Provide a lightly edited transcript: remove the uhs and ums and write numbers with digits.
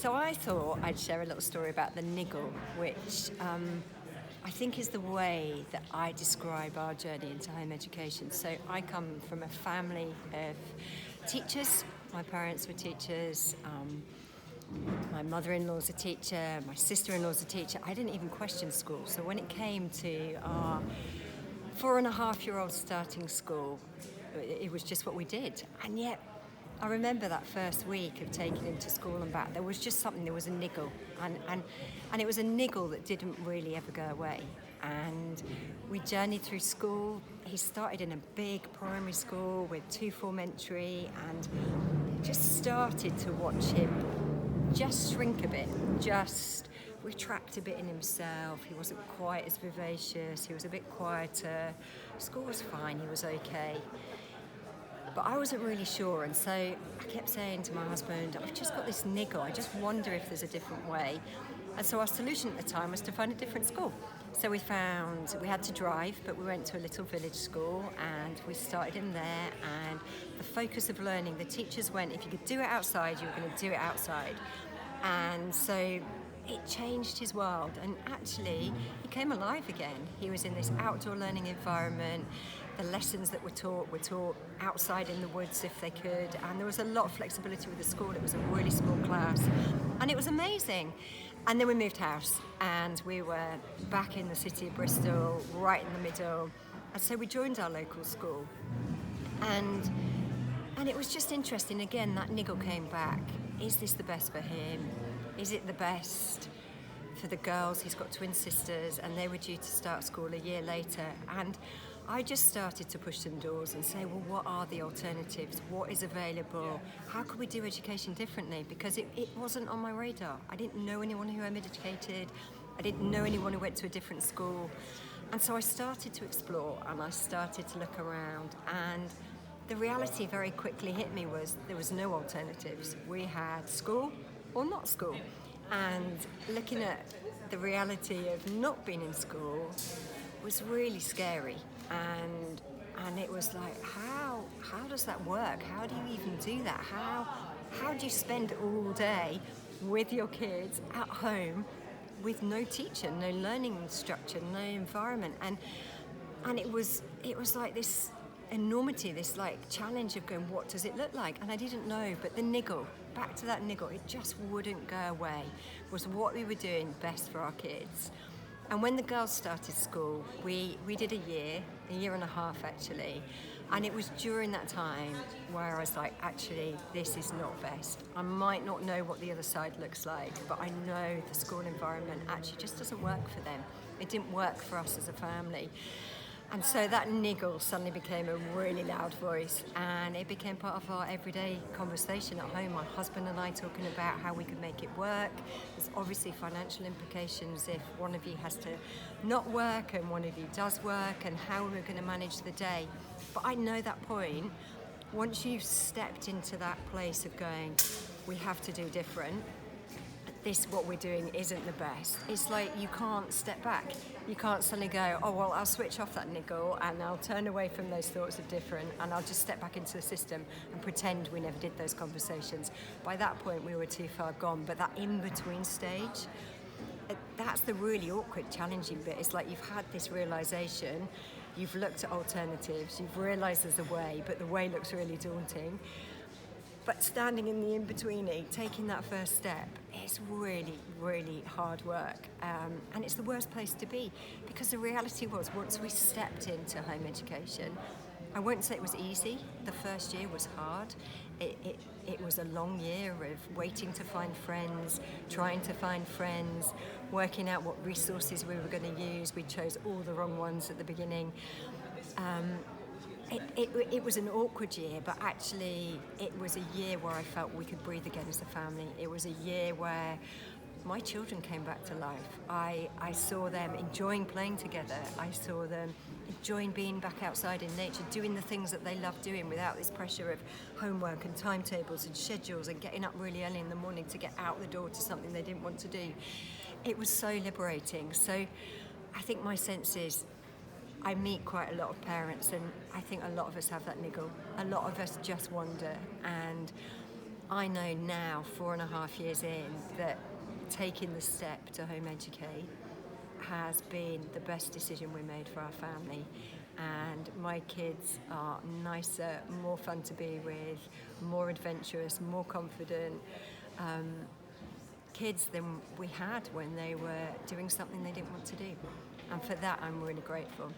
So I thought I'd share a little story about the niggle, which I think is the way that I describe our journey into home education. So I come from a family of teachers. My parents were teachers. My mother-in-law's a teacher. My sister-in-law's a teacher. I didn't even question school. So when it came to our 4.5-year-old starting school, it was just what we did. And yet I remember that first week of taking him to school and back, there was just something, there was a niggle. And it was a niggle that didn't really ever go away. And we journeyed through school. He started in a big primary school with 2 form entry, and just started to watch him just shrink a bit, just retract a bit in himself. He wasn't quite as vivacious, he was a bit quieter. School was fine, he was okay. But I wasn't really sure, and so I kept saying to my husband, I've just got this niggle, I just wonder if there's a different way. And so our solution at the time was to find a different school. So we had to drive, but we went to a little village school and we started him there, and the focus of learning, the teachers went, if you could do it outside, you were going to do it outside. And so it changed his world, and actually he came alive again. He was in this outdoor learning environment. The lessons that were taught outside in the woods if they could, and there was a lot of flexibility with the school. It was a really small class, and it was amazing. And then we moved house, and we were back in the city of Bristol, right in the middle, and so we joined our local school. And it was just interesting, again, that niggle came back. Is this the best for him? Is it the best for the girls? He's got twin sisters, and they were due to start school a year later. And I just started to push some doors and say, well, what are the alternatives? What is available? How could we do education differently? Because it wasn't on my radar. I didn't know anyone who home educated. I didn't know anyone who went to a different school. And so I started to explore, and I started to look around, and the reality very quickly hit me was there was no alternatives. We had school or not school. And looking at the reality of not being in school was really scary. And it was like, how does that work? How do you even do that? How do you spend all day with your kids at home with no teacher, no learning structure, no environment? And it was like this enormity, this like challenge of going, what does it look like? And I didn't know, but the niggle, back to that niggle, it just wouldn't go away, was what we were doing best for our kids. And when the girls started school, we did a year and a half actually, and it was during that time where I was like, actually, this is not best. I might not know what the other side looks like, but I know the school environment actually just doesn't work for them. It didn't work for us as a family. And so that niggle suddenly became a really loud voice, and it became part of our everyday conversation at home. My husband and I talking about how we could make it work. There's obviously financial implications if one of you has to not work and one of you does work, and how we're going to manage the day. But I know that point, once you've stepped into that place of going, we have to do different, what we're doing isn't the best. It's like you can't step back. You can't suddenly go, oh, well, I'll switch off that niggle and I'll turn away from those thoughts of different, and I'll just step back into the system and pretend we never did those conversations. By that point, we were too far gone. But that in-between stage, that's the really awkward, challenging bit. It's like you've had this realization, you've looked at alternatives, you've realized there's a way, but the way looks really daunting. But standing in the in-between, taking that first step, is really, really hard work. And it's the worst place to be, because the reality was, once we stepped into home education, I won't say it was easy. The first year was hard. It was a long year of waiting to find friends, trying to find friends, working out what resources we were going to use. We chose all the wrong ones at the beginning. It was an awkward year, but actually it was a year where I felt we could breathe again as a family. It was a year where my children came back to life. I saw them enjoying playing together. I saw them enjoying being back outside in nature, doing the things that they love doing without this pressure of homework and timetables and schedules and getting up really early in the morning to get out the door to something they didn't want to do. It was so liberating. So I think my sense is, I meet quite a lot of parents, and I think a lot of us have that niggle. A lot of us just wonder, and I know now, 4.5 years in, that taking the step to home educate has been the best decision we made for our family. And my kids are nicer, more fun to be with, more adventurous, more confident kids than we had when they were doing something they didn't want to do. And for that, I'm really grateful.